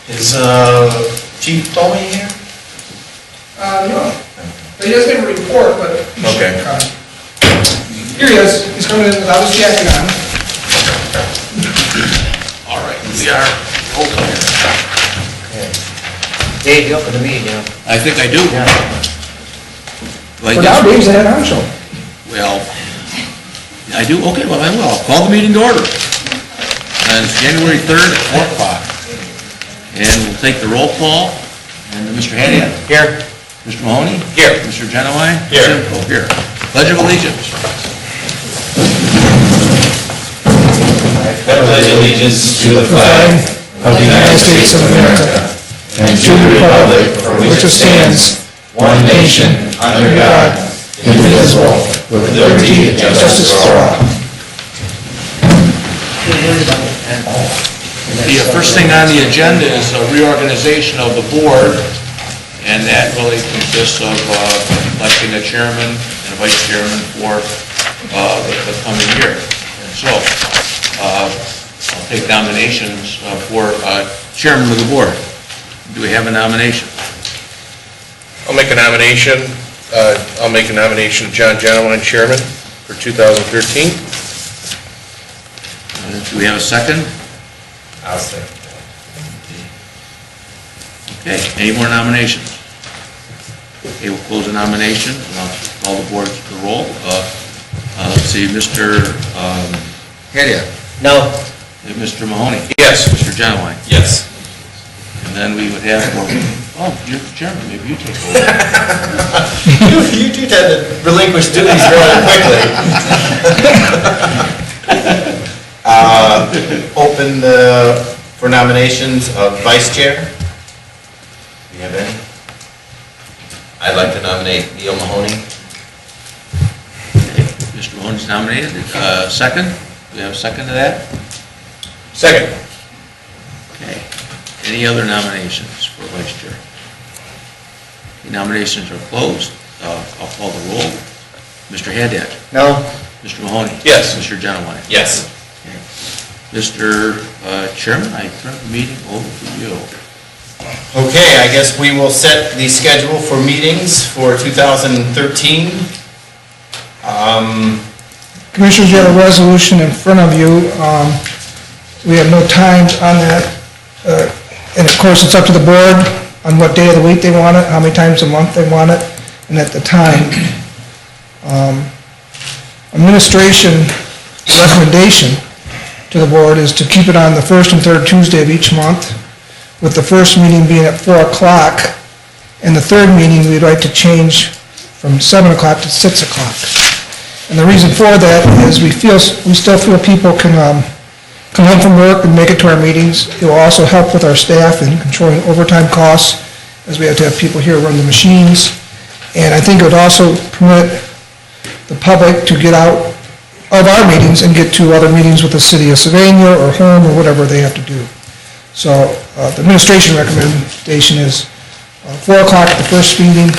Is Chief Tomey here? No. He doesn't have a report, but he should come. Here he is. He's coming in without his jacket on. All right, we are open. Dave, you open the meeting, yeah. I think I do. Yeah. Well, I For guess- now, Dave's the head honcho. Well, I do, okay, well, I will. I'll call the meeting to order. And it's January 3rd at 4 o'clock. And we'll take the roll call. And Mr. Hadian? Here. Mr. Mahoney? Here. Mr. Genowine? Here. Simcoe? Here. Pledge of Allegiance. I pledge allegiance to the flag of the United States of America and to the republic for which it stands, one nation, under God, indivisible, with liberty and justice for all. The first thing on the agenda is a reorganization of the board, and that really consists of electing a chairman and a vice chairman for the coming year. And so, I'll take nominations for chairman of the board. Do we have a nomination? I'll make a nomination of John Genowine, chairman for 2013. Do we have a second? I'll second. Okay, any more nominations? Okay, we'll close the nomination, and I'll call the board to the roll. Let's see, Mr. Hadian. No. Mr. Mahoney. Yes. Mr. Genowine. Yes. And then we would have, you're the chairman, maybe you take over. You two tend to relinquish duties rather quickly. Open for nominations of vice chair. Do you have any? I'd like to nominate Neil Mahoney. Okay, Mr. Mahoney's nominated. Second? Do we have a second to that? Second. Okay. Any other nominations for vice chair? The nominations are closed. I'll call the roll. Mr. Haddad? No. Mr. Mahoney? Yes. Mr. Genowine? Yes. Okay. Mr. Chairman, I turn the meeting over to you. Okay, I guess we will set the schedule for meetings for 2013. Commissioners, you have a resolution in front of you. We have no times on that. And of course, it's up to the board on what day of the week they want it, how many times a month they want it, and at the time. Administration recommendation to the board is to keep it on the first and third Tuesday of each month, with the first meeting being at 4 o'clock, and the third meeting we'd like to change from 7 o'clock to 6 o'clock. And the reason for that is we still feel people can come home from work and make it to our meetings. It will also help with our staff in controlling overtime costs, as we have to have people here run the machines. And I think it would also permit the public to get out of our meetings and get to other meetings with the city of Sylvania or home or whatever they have to do. So the administration recommendation is 4 o'clock at the first meeting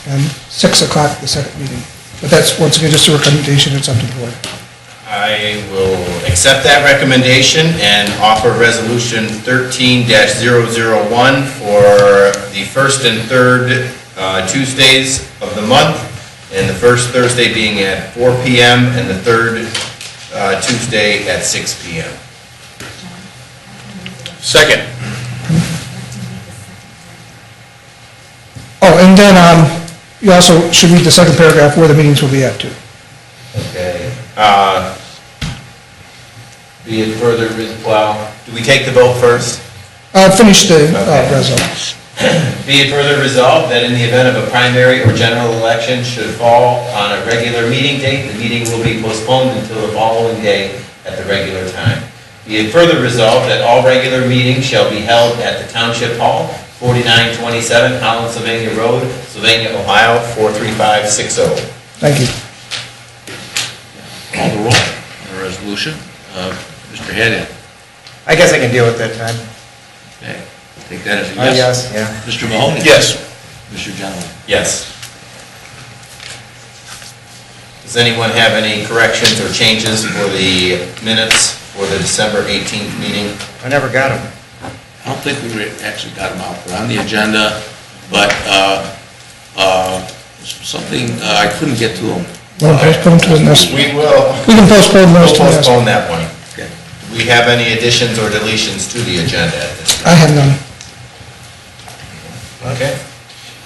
and 6 o'clock at the second meeting. But that's, once again, just a recommendation. It's up to the board. I will accept that recommendation and offer resolution 13-001 for the first and third Tuesdays of the month, and the first Thursday being at 4 p.m. and the third Tuesday at 6 p.m. Second. Oh, and then you also should read the second paragraph where the meetings will be at too. Okay. Be it further, well, do we take the vote first? Finish the Okay. resolution. Be it further resolved that in the event of a primary or general election should fall on a regular meeting date, the meeting will be postponed until the following day at the regular time. Be it further resolved that all regular meetings shall be held at the Township Hall, 4927 Holland Sylvania Road, Sylvania, Ohio, 43560. Thank you. Call the roll on the resolution. Mr. Haddad? I guess I can deal with that time. Okay. Take that as a yes. Yes, yeah. Mr. Mahoney? Yes. Mr. Genowine? Yes. Does anyone have any corrections or changes for the minutes for the December 18th meeting? I never got them. don't think we actually got them out. They're on the agenda, but something, I couldn't get to them. We'll postpone to the next, We will, we can postpone we'll those to the next. postpone that one. Okay. Do we have any additions or deletions to the agenda at this I have none. time? Okay.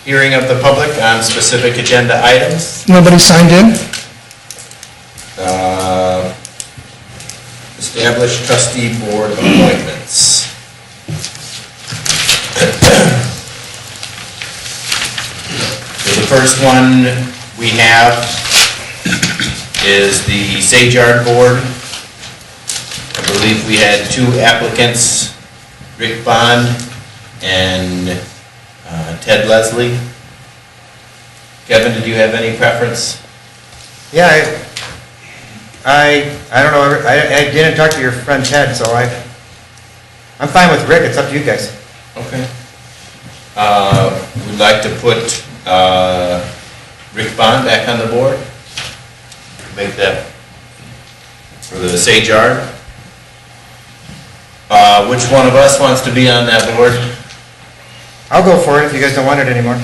Hearing of the public on specific agenda items. Nobody signed in? Established trustee board appointments. So the first one we have is the Sage Yard Board. I believe we had 2 applicants, Rick Bond and Ted Leslie. Kevin, did you have any preference? Yeah, I don't know, I didn't talk to your friend Ted, so I'm fine with Rick, it's up to you guys. Okay. We'd like to put Rick Bond back on the board. Make that for the Sage Yard. Which one of us wants to be on that board? I'll go for it if you guys don't want it anymore.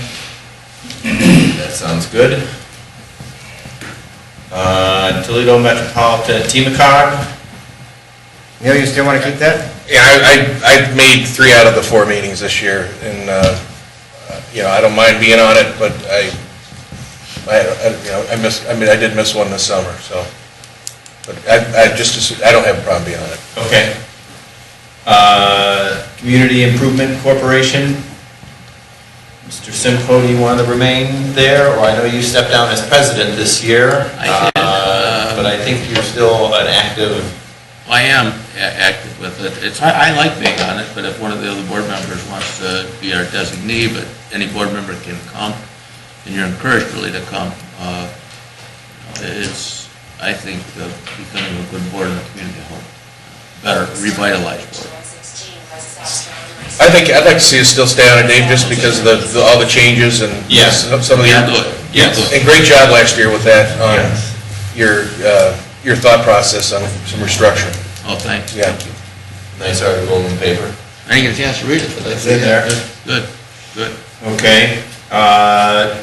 That sounds good. Toledo Metropolitan TMACOG. Neil, you still want to keep that? Yeah, I made 3 out of the 4 meetings this year, and, I don't mind being on it, but I did miss one this summer, so. But I don't have a problem being on it. Okay. Community Improvement Corporation. Mr. Simcoe, do you want to remain there? Or I know you stepped down as president this year. I did. But I think you're still an active. I am active with it. I like being on it, but if one of the other board members wants to be our designee, but any board member can come, and you're encouraged really to come. It's, I think, becoming a good board in the community, I hope. Better revitalized board. I think, I'd like to see us still stay on it, Dave, just because of all the changes and Yes. some of the. Yeah, do it. Yes. And great job last year with that, on Yes. your thought process on some restructuring. Oh, thanks. Yeah. Nice article in the paper. I didn't get a chance to read it, but It's in there. Good, good. Okay.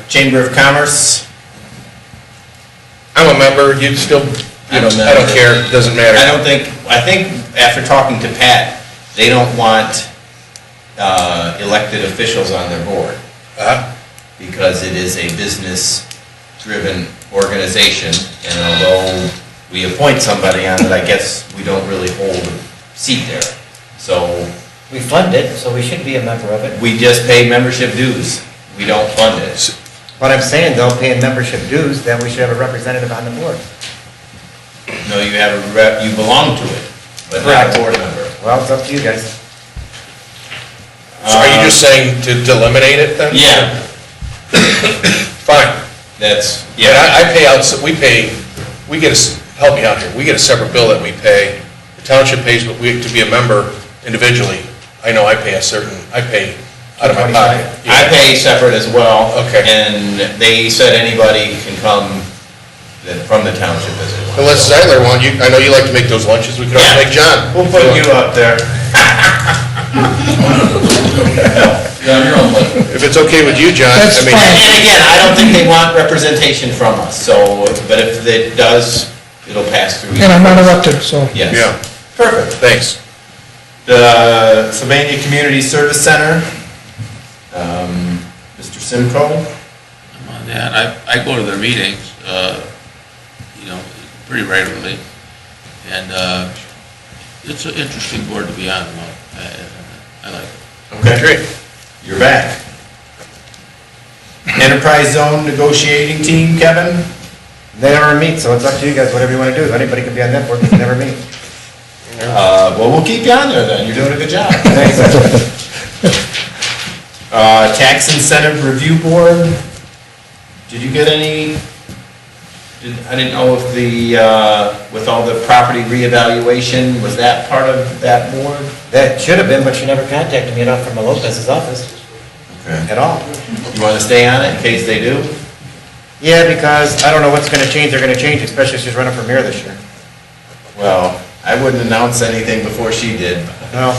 Chamber of Commerce. I'm a member, you still, I'm a I don't member. care, it doesn't matter. I think after talking to Pat, they don't want elected officials on their board because it is a business-driven organization, and although we appoint somebody on it, I guess we don't really hold a seat there. So We fund it, so we should be a member of it. we just pay membership dues. We don't fund it. But I'm saying, though, paying membership dues, then we should have a representative on the board. No, you have a rep, you belong to it, but not a board member. Well, it's up to you guys. So are you just saying to eliminate it then? Yeah, Fine. that's, Yeah, yeah. I pay out, we get help me out here, we get a separate bill that we pay. The township pays, but to be a member individually, I know I pay out of my pocket. I pay separate as well. Okay. And they said anybody can come from the township as well. Unless Zeitler I know you like to make those lunches, we could also Yeah. make John. We'll put you up there. If it's okay with you, John, That's I mean. fine. And again, I don't think they want representation from us, so, but if it does, it'll pass through. And I'm not elected, so. Yes. Yeah, Perfect. thanks. The Sylvania Community Service Center, Mr. Simcoe. I'm on that. I go to their meetings, pretty regularly. And it's an interesting board to be on. I like it. Okay. Great. You're back. Enterprise Zone Negotiating Team, Kevin? They never meet, so it's up to you guys, whatever you want to do. Anybody can be on that board, but they never meet. Well, we'll keep you on there then, you're doing a good job. Tax Incentive Review Board, did you get any, I didn't know if with all the property reevaluation, was that part of that board? That should have been, but she never contacted me enough from Lopez's office Okay. at all. You want to stay on it in case they do? Yeah, because I don't know what's going to change, they're going to change, especially if she's running for mayor this year. Well, I wouldn't announce anything before she did. No.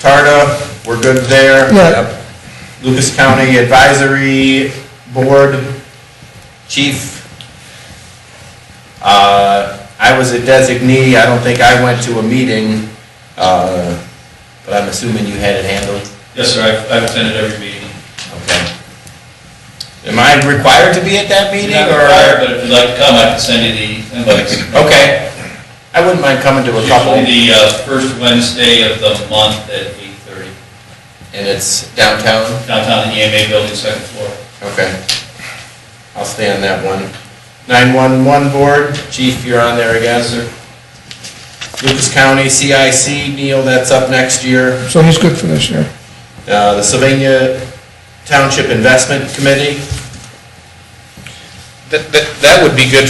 Tarda, we're good there. Yeah. Lucas County Advisory Board, Chief, I was a designee, I don't think I went to a meeting, but I'm assuming you had it handled? Yes, sir, I've attended every meeting. Okay. am I required to be at that meeting, Not or? required, but if you'd like to come, I can send you the invites. Okay, I wouldn't mind coming to a couple. Usually the first Wednesday of the month at 8:30, And it's downtown? downtown in the EMA building, second floor. Okay, I'll stay on that one. 911 Board, Chief, you're on there again? Yes, sir. Lucas County CIC, Neil, that's up next year. So he's good for this year. The Sylvania Township Investment Committee, That would be good,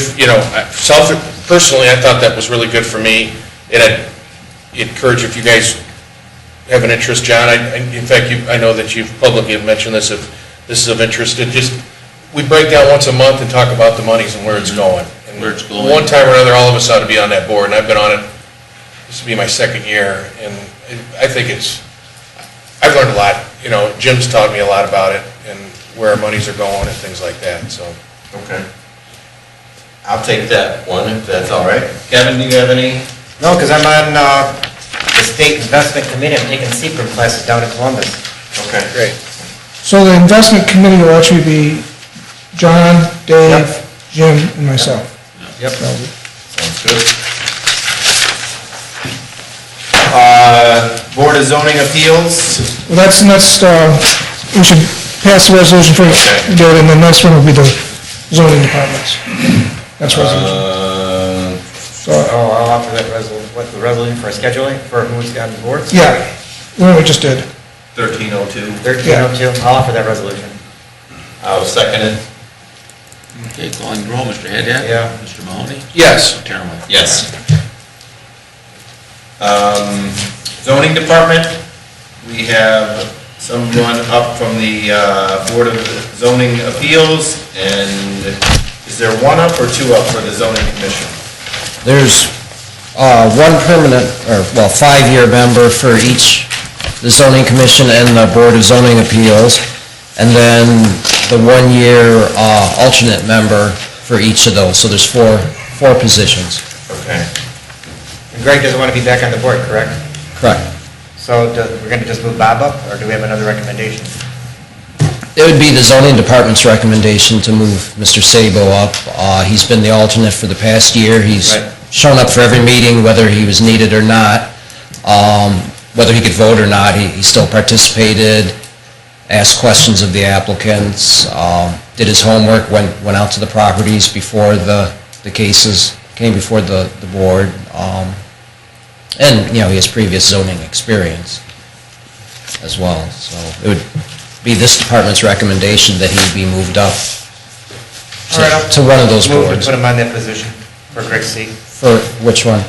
personally, I thought that was really good for me, and I'd encourage if you guys have an interest, John, in fact, I know that you've publicly mentioned this, if this is of interest, we break down once a month and talk about the monies and where it's going. And Where it's going. One time or another, all of us ought to be on that board, and I've been on it, this will be my second year, and I think I've learned a lot, Jim's taught me a lot about it, and where our monies are going and things like that, so. okay. I'll take that one, if that's all right. Kevin, do you have any? No, because I'm on the State Investment Committee, I'm taking secret classes down in Columbus. Okay. Great. So the investment committee will actually be John, Dave, Jim, and myself. Yep. Sounds good. Board of Zoning Appeals, Well, that's next, we should pass the resolution for, do it, and the next one will be the zoning departments. That's resolution. So, Oh, I'll offer that the resolution for scheduling, for who's on the boards? yeah, the one we just did. 1302. 1302, I'll offer that resolution. I'll second it. Okay, calling the roll, Mr. Haddad? Yeah. Mr. Mahoney? Yes. Mr. Teravicki? Yes. Zoning Department, we have someone up from the Board of Zoning Appeals, and is there one up or two up for the Zoning Commission? There's one permanent, or, well, 5-year member for each, the zoning commission and the Board of Zoning Appeals, and then the 1-year alternate member for each of those. So there's four positions. Okay. And Greg doesn't want to be back on the board, correct? Correct. So we're going to just move Bob up, or do we have another recommendation? It would be the zoning department's recommendation to move Mr. Sabo up. He's been the alternate for the past year. He's Right. shown up for every meeting, whether he was needed or not. Whether he could vote or not, he still participated, asked questions of the applicants, did his homework, went out to the properties before the cases came before the board. And, he has previous zoning experience as well. So it would be this department's recommendation that he be moved up All right, I'll to one of those move to boards. put him on that position for Greg's seat, For which one?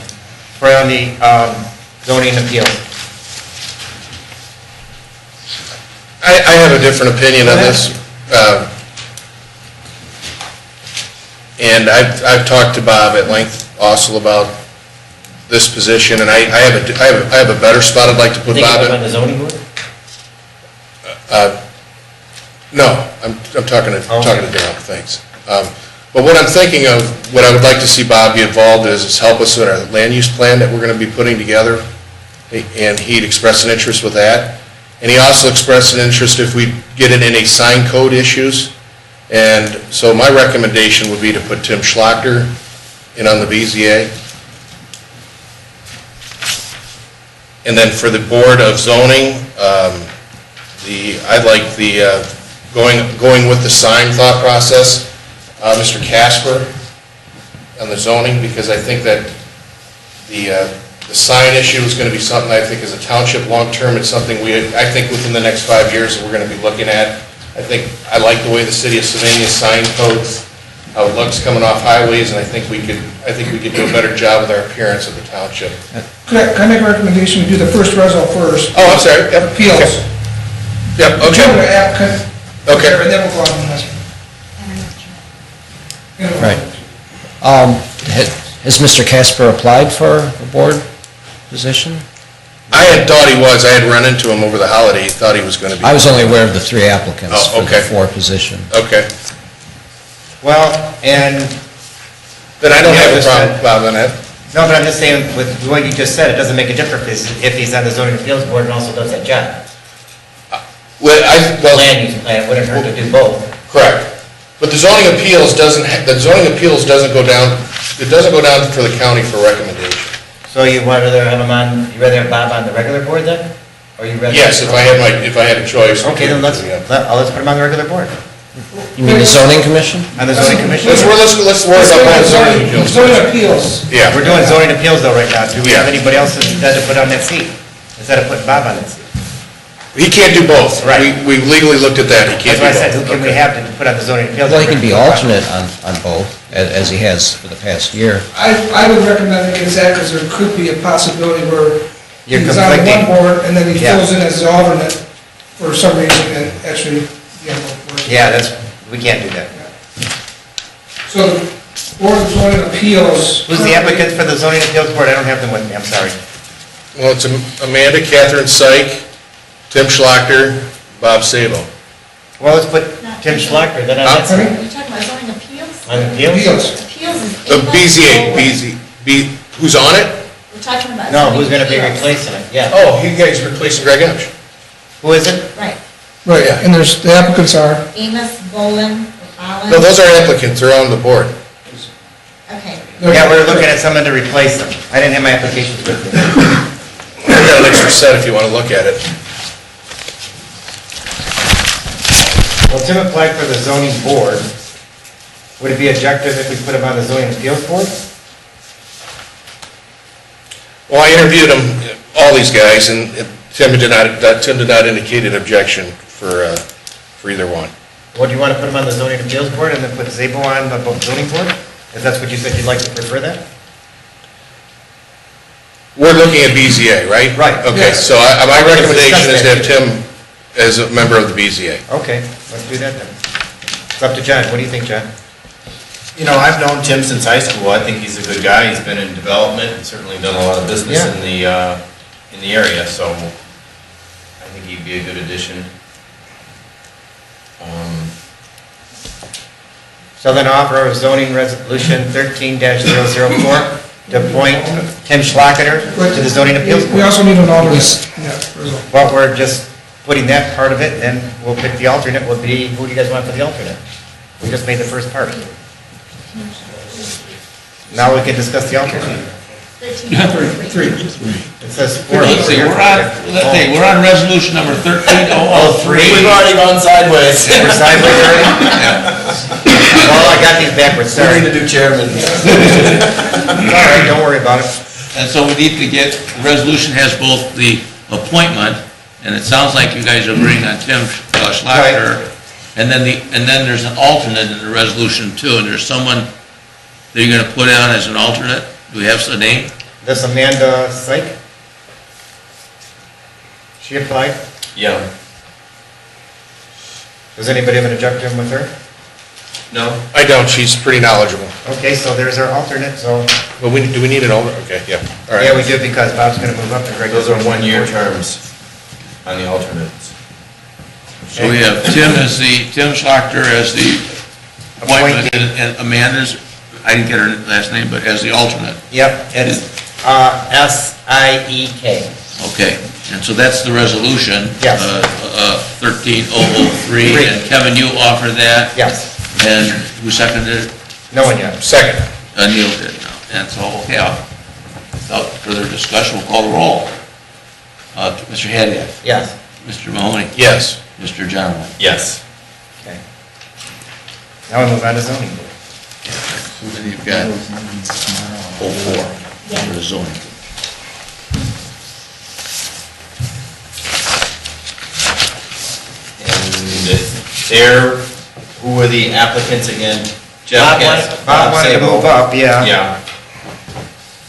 for on the zoning appeal. I have a different opinion on this. And I've talked to Bob at length also about this position, and I have a better spot I'd like to put Think Bob of him on in. the zoning board? No, I'm talking to Darrell, thanks. But what I'm thinking of, what I would like to see Bob be involved is help us with our land use plan that we're going to be putting together, and he'd expressed an interest with that. And he also expressed an interest if we get it in a sign code issues. And so my recommendation would be to put Tim Schlachter in on the BZA. And then for the Board of Zoning, I'd like the, going with the sign thought process, Mr. Casper on the zoning, because I think that the sign issue is going to be something I think as a township long-term, it's something I think within the next 5 years that we're going to be looking at. I like the way the city of Sylvania sign codes, how it looks coming off highways, and I think we could do a better job with our appearance of the township. Can I make a recommendation, we do the first resol first? Oh, I'm sorry. Yep. Appeals. Yep, Whichever okay. applicant. Okay. And then we'll go on to the next one. Right. Has Mr. Casper applied for a board position? I had thought he was, I had run into him over the holiday, he thought he was gonna be. I was only aware of the 3 applicants Oh, for the okay. 4 position. Okay, Well, and, then I don't Yeah, have a just problem, that- Bob, on that. no, but I'm just saying, with what you just said, it doesn't make a difference if he's on the zoning appeals board and also does that job. Well, Land use plan, it wouldn't hurt to do both. correct. But the zoning appeals doesn't go down, it doesn't go down for the county for recommendation. So you would rather have him on, you rather have Bob on the regular board then? Or you rather? Yes, if I had a choice. Okay, then let's put him on the regular board, You mean the zoning commission? on the zoning commission. Let's worry about the zoning appeals. Zoning appeals. Yeah. We're doing zoning appeals though right now. Do we have Yeah. anybody else instead to put on that seat? Instead of putting Bob on that seat? He can't do both. Right. We legally looked at that, he can't That's do why I both. said, who can we Okay. have to put on the zoning appeals? Well, he can be alternate on both, as he has for the past year. I would recommend against that because there could be a possibility where You're he's on one conflicting. board and then he Yeah. fills in as the alternate for some reason and actually, Yeah, we can't do that. So the Board of Zoning Appeals. Who's the applicant for the zoning appeals board? I don't have them with me, I'm sorry. Well, it's Amanda, Catherine Syke, Tim Schlachter, Bob Sabo. Well, let's put Tim Schlocker, then on that Huh? side. Are you talking about zoning appeals? On the appeals? Appeals. Appeals is. BZA, who's on it? We're talking about. No, zoning who's gonna be appeals. replacing it? Yeah. Oh, he's replacing Greg Emsch. Who is it? Right. Right, and there's, the applicants are, Amos, Bolin, Allen. No, those are applicants, they're on the board. Okay. Yeah, we're looking at someone to replace them. I didn't have my applications with me. I've got an extra set if you want to look at it. Well, Tim applied for the zoning board. Would it be objective if we put him on the zoning appeals board? Well, I interviewed them, all these guys, and Tim did not indicate an objection for either one. Or do you want to put him on the zoning appeals board and then put Zabo on the zoning board? If that's what you said, you'd like to prefer that? We're looking at BZA, right? Right. Okay, Yes. so my We're gonna recommendation is to have discuss Tim as a member of the BZA. Okay, let's do that then. It's up to John. What do you think, John? You know, I've known Tim since high school. I think he's a good guy. He's been in development and certainly done a lot of business Yeah. in the area, so I think he'd be a good addition. So then offer a zoning resolution 13-004 to appoint Tim Schlachter to the zoning appeals we board. also need an alternate. Yeah, result. Well, we're just putting that part of it, then we'll pick the alternate will be, who do you guys want for the alternate? We just made the first part. Now we can discuss the alternate. 13. It says four. Let's see, we're on resolution number 13003. We've already gone sideways. We're sideways already? Well, I got these backwards, sorry. Sorry to do chairman. All right, don't worry about it. And so we need to get, the resolution has both the appointment, and it sounds like you guys are agreeing on Tim Schlachter, and then there's an alternate in the resolution too, and there's someone that you're gonna put on as an alternate? Do we have a name? This Amanda Syke? She applied? Yeah. Does anybody have an objection with her? No? I don't, she's pretty knowledgeable. Okay, so there's our alternate, so, But do we need an alternate? Okay, yeah, all yeah, right. we do because Bob's gonna move up to regular. Those are one-year terms on the alternates. So we have Tim Schlachter as the appointment, and Amanda's, I didn't get her last name, but as the alternate. Yep, it's, S-I-E-K. Okay, and so that's the resolution. Yes. 13003, and Kevin, you offered that? Yes, And who seconded it? no one yet. Second. Neil did, no. And so, okay, without further discussion, we'll call the roll. Mr. Haddock, Yes, Mr. Mahoney, Yes. Mr. John. Yes. okay. Now we move on to zoning board. And you've got 04 for the zoning. And there, who were the applicants again? Bob wanted to move up, yeah. Yeah.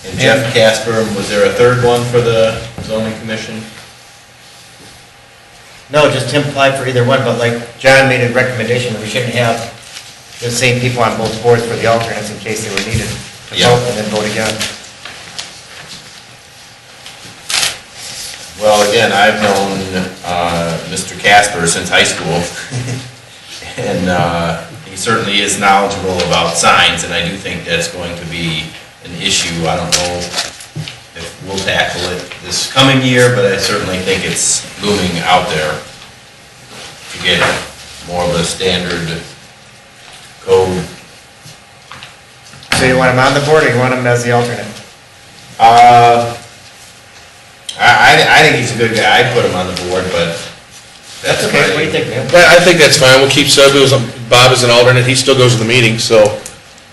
And Jeff Casper, was there a third one for the zoning commission? No, just Tim applied for either one, but like John made a recommendation, we shouldn't have the same people on both boards for the alternates in case they were needed to Yeah. vote and then vote again. Well, again, I've known Mr. Casper since high school, and he certainly is knowledgeable about signs, and I do think that's going to be an issue. I don't know if we'll tackle it this coming year, but I certainly think it's looming out there to get more of a standard code. So you want him on the board, or you want him as the alternate? I think he's a good guy. I'd put him on the board, but that's Okay, what do you think, man? But I think that's fine, we'll keep Bob as an alternate, he still goes to the meeting, so,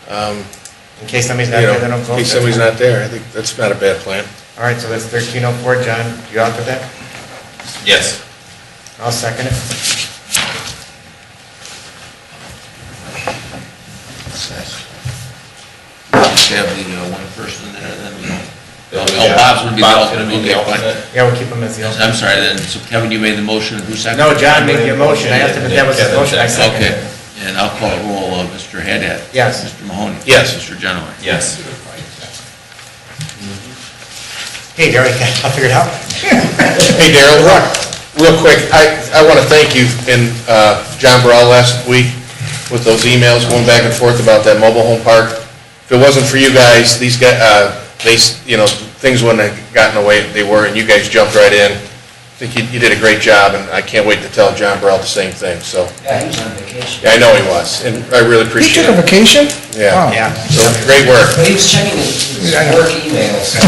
In case somebody's not there, then I'll go. in case somebody's not there, I think that's not a bad plan. All right, so that's 1304, John, you off with that? yes. I'll second it. Have the one person there, then we don't. Oh, Bob's gonna be the alternate. Okay, fine. Yeah, we'll keep him as the alternate. I'm sorry, then, so Kevin, you made the motion, who seconded? No, John made the motion, I asked him if that was his motion, I seconded Okay, it. and I'll call roll, Mr. Haddad. Yes. Mr. Mahoney. Yes. Mr. Genoway. Yes. Hey, Jerry, I'll figure it out. Hey Darrell, real quick, I want to thank you and John Burrell last week with those emails going back and forth about that mobile home park. If it wasn't for you guys, these guys, things wouldn't have gotten the way they were, and you guys jumped right in. I think you did a great job, and I can't wait to tell John Burrell the same thing, so. Yeah, he was on vacation. Yeah, I know he was, and I really He appreciate took a it. vacation? Yeah, Wow. Yeah. so great work. But he was checking his work emails.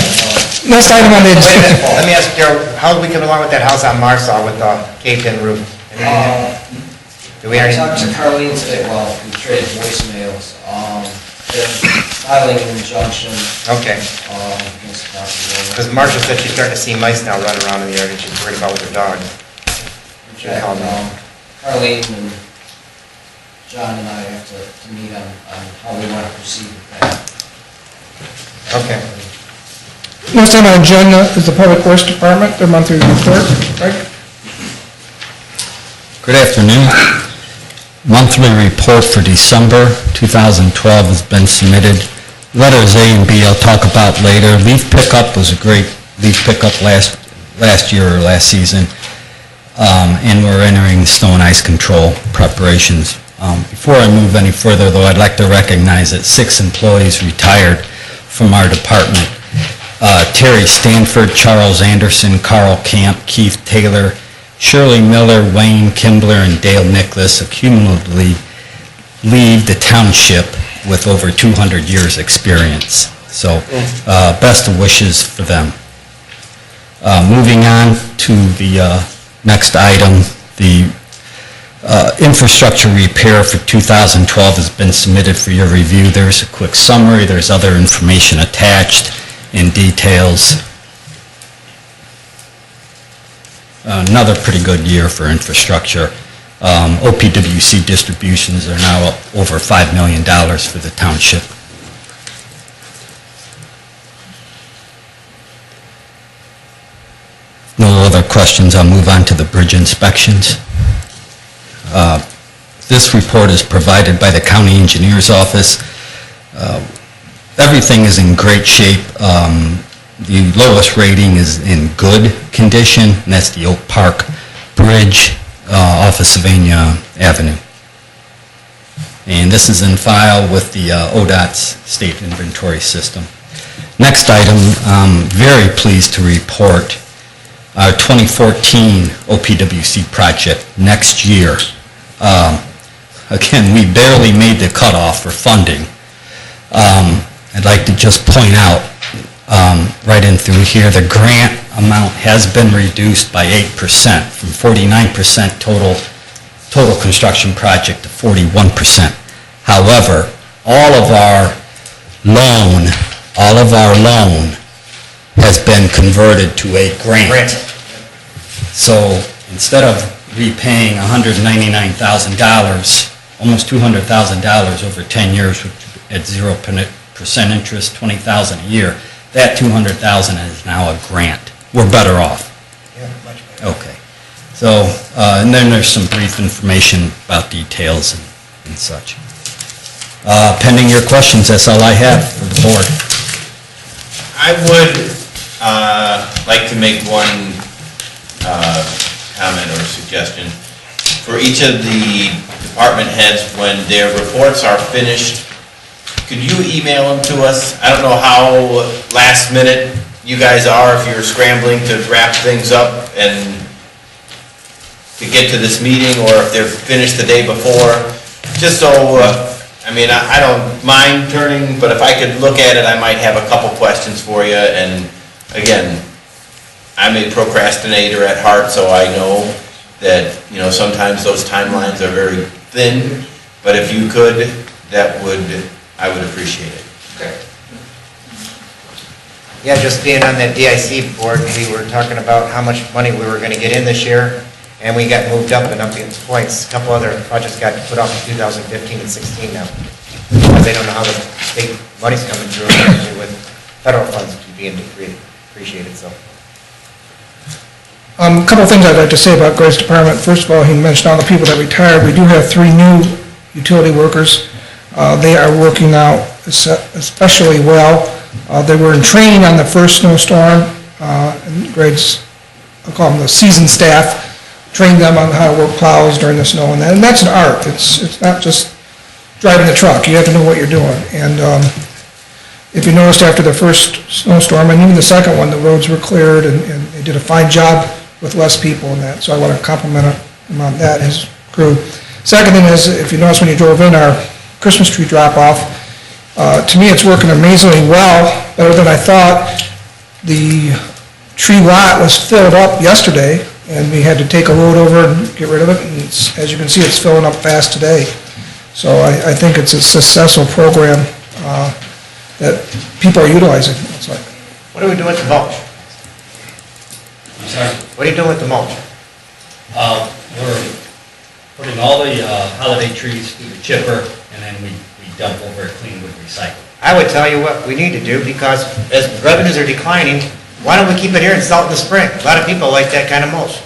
Let's item on the Wait a minute, agenda. let me ask you, how are we coming along with that house on Marsaw with the caved-in roof? Do we I already? talked to Carlene today, well, we traded voicemails. They're filing an injunction, Okay, against the property because Marcia said she's starting to see mice now running around in the area, and she's worried about with her dog. She called me. Carlene and John and I have to meet on how we want to proceed with that. Okay. Next on our agenda is the Public Works Department, their monthly report. Right? Good afternoon. Monthly report for December 2012 has been submitted. Letters A and B I'll talk about later. Leaf pickup was a great leaf pickup last year or last season. And we're entering snow and ice control preparations. Before I move any further, though, I'd like to recognize that 6 employees retired from our department. Terry Stanford, Charles Anderson, Carl Camp, Keith Taylor, Shirley Miller, Wayne Kimbler, and Dale Nicholas cumulatively leave the township with over 200 years' experience. So, best of wishes for them. Moving on to the next item, the infrastructure repair for 2012 has been submitted for your review. There's a quick summary, there's other information attached in details. Another pretty good year for infrastructure. OPWC distributions are now up over $5 million for the township. No other questions, I'll move on to the bridge inspections. This report is provided by the County Engineer's Office. Everything is in great shape. The lowest rating is in good condition, and that's the Oak Park Bridge off of Sylvania Avenue. And this is in file with the ODOT's state inventory system. Next item, I'm very pleased to report our 2014 OPWC project next year. Again, we barely made the cutoff for funding. I'd like to just point out, right in through here, the grant amount has been reduced by 8%, from 49% total construction project to 41%. However, all of our loan has been converted to a grant. So instead of repaying $199,000, almost $200,000 over 10 years at 0% interest, $20,000 a year, that $200,000 is now a grant. We're better off. Yeah, much better. Okay. So, and then there's some brief information about details and such. Pending your questions, that's all I have for the board. I would like to make one comment or suggestion. For each of the department heads, when their reports are finished, could you email them to us? I don't know how last minute you guys are, if you're scrambling to wrap things up and to get to this meeting, or if they're finished the day before, just so, I don't mind turning, but if I could look at it, I might have a couple questions for you, and again, I'm a procrastinator at heart, so I know that, sometimes those timelines are very thin, but if you could, I would appreciate it. Yeah, just being on that DIC board, we were talking about how much money we were gonna get in this year, and we got moved up in Uppington points. A couple other projects got put off in 2015 and 16 now, because they don't know how the state money's coming through, especially with federal funds being appreciated, so. A couple of things I'd like to say about Greg's department. First of all, he mentioned all the people that retired. We do have 3 new utility workers. They are working out especially well. They were in training on the first snowstorm, and Greg's, I'll call them the seasoned staff, trained them on how to work plows during the snow and that. And that's an art. It's not just driving the truck. You have to know what you're doing. And if you noticed, after the first snowstorm, and even the second one, the roads were cleared, and they did a fine job with less people and that. So I want to compliment him on that, his crew. Second thing is, if you notice when you drove in, our Christmas tree drop-off, to me, it's working amazingly well, better than I thought. The tree lot was filled up yesterday, and we had to take a load over and get rid of it, and as you can see, it's filling up fast today. So I think it's a successful program that people are utilizing. What are we doing with the mulch? I'm sorry. What are you doing with the mulch? We're putting all the holiday trees through the chipper, and then we dump over it clean with recycle. I would tell you what we need to do, because as revenues are declining, why don't we keep it here and sell it in the spring? A lot of people like that kind of mulch.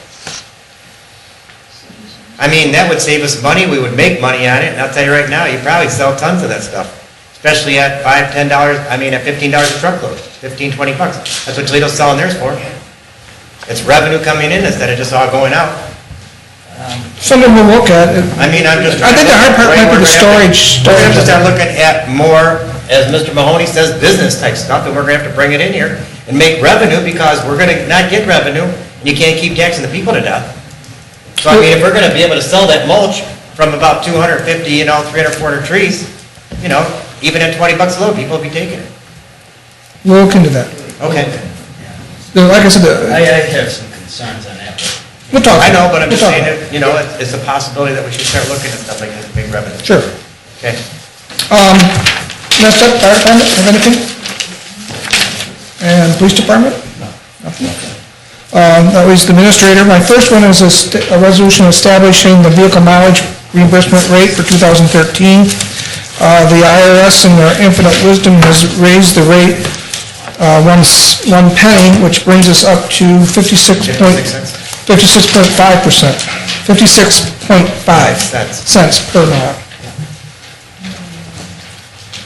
That would save us money, we would make money on it, and I'll tell you right now, you probably sell tons of that stuff. Especially at $5, $10, at $15 a truckload, 15, 20 bucks. That's what Toledo's selling theirs for. It's revenue coming in instead of just all going out. Something we'll look at. I'm just. I think the hard part might be the storage. We're gonna have to start looking at more, as Mr. Mahoney says, business type stuff, and we're gonna have to bring it in here and make revenue, because we're gonna not get revenue, and you can't keep taxing the people to death. So if we're gonna be able to sell that mulch from about 250, 300, 400 trees, even at 20 bucks a load, people will be taking it. We'll look into that. Okay. Like I said, I have some concerns on that, but we'll talk. I know, but I'm just saying that, it's a possibility that we should start looking at stuff like this, big revenue. Sure. Okay. Next up, fire department, have anything? And police department? Nothing. That was the administrator. My first one is a resolution establishing the vehicle mileage reimbursement rate for 2013. The IRS, in their infinite wisdom, has raised the rate one penny, which brings us up to 56.5%. 56.5 cents per mile.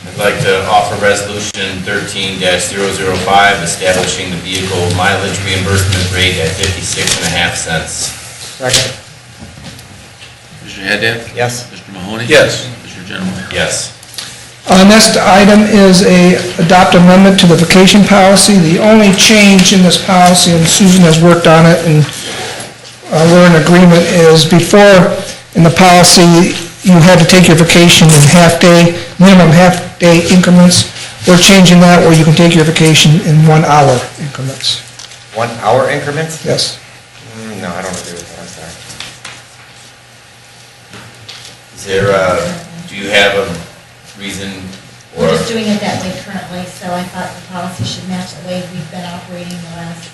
I'd like to offer resolution 13-005, establishing the vehicle mileage reimbursement rate at 56.5 cents. Second. Mr. Haddad? Yes. Mr. Mahoney? Yes. Mr. Genoway? Yes. Next item is adopt amendment to the vacation policy. The only change in this policy, and Susan has worked on it, and we're in agreement, is before in the policy, you had to take your vacation in minimum half-day increments. We're changing that where you can take your vacation in 1 hour increments. 1 hour increments? Yes. No, I don't agree with that, I'm sorry. Is there, do you have a reason? We're just doing it that way currently, so I thought the policy should match the way we've been operating the last,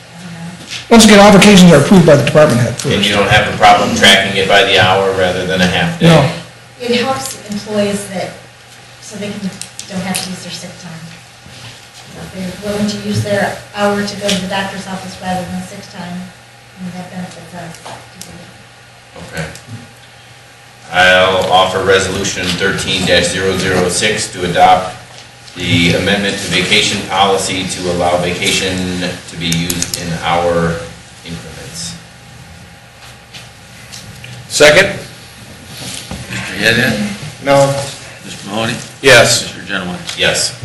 Once again, all vacations are approved by the department head first. And you don't have a problem tracking it by the hour rather than a half day? No. it helps employees so they don't have to use their sick time. So if they're willing to use their hour to go to the doctor's office rather than sick time, that benefits us to do that. Okay. I'll offer resolution 13-006 to adopt the amendment to vacation policy to allow vacation to be used in hour increments. Second? Mr. Haddad? No, Mr. Mahoney? Yes. Mr. Genowine? Yes.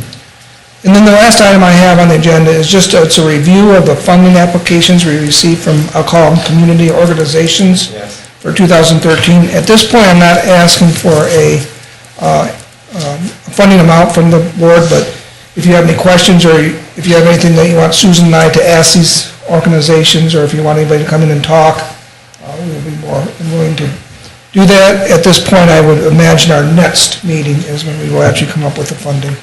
And then the last item I have on the agenda is just, it's a review of the funding applications we received from, I'll call them community organizations yes. for 2013. At this point, I'm not asking for a funding amount from the board, but if you have any questions, or if you have anything that you want Susan and I to ask these organizations, or if you want anybody to come in and talk, we'll be more than willing to do that. At this point, I would imagine our next meeting is when we will actually come up with the funding.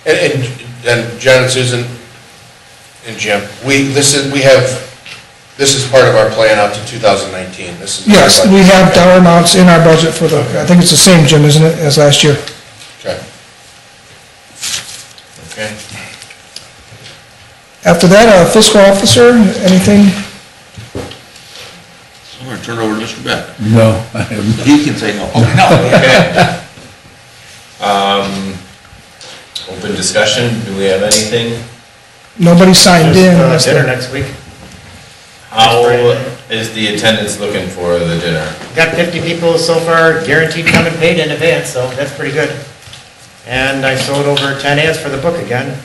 And John and Susan and Jim, this is part of our plan out to 2019. This is. Yes, we have dollar amounts in our budget for the, I think it's the same, Jim, isn't it, as last year? Okay. Okay. After that, fiscal officer, anything? I'm going to turn it over to Mr. Beck. No. He can say no. Okay. Open discussion, do we have anything? Nobody signed in. There's dinner next week. How is the attendance looking for the dinner? Got 50 people so far guaranteed come and paid in advance, so that's pretty good. And I sold over 10 ads for the book again.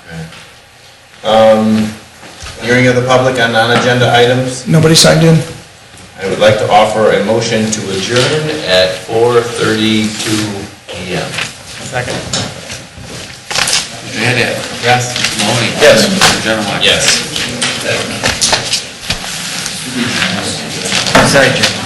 Okay. Hearing of the public on non-agenda items. Nobody signed in. I would like to offer a motion to adjourn at 4:32 p.m. Second. Mr. Haddad? Yes. Mr. Mahoney? Yes. Mr. Genowine? Yes. Sorry, Jim.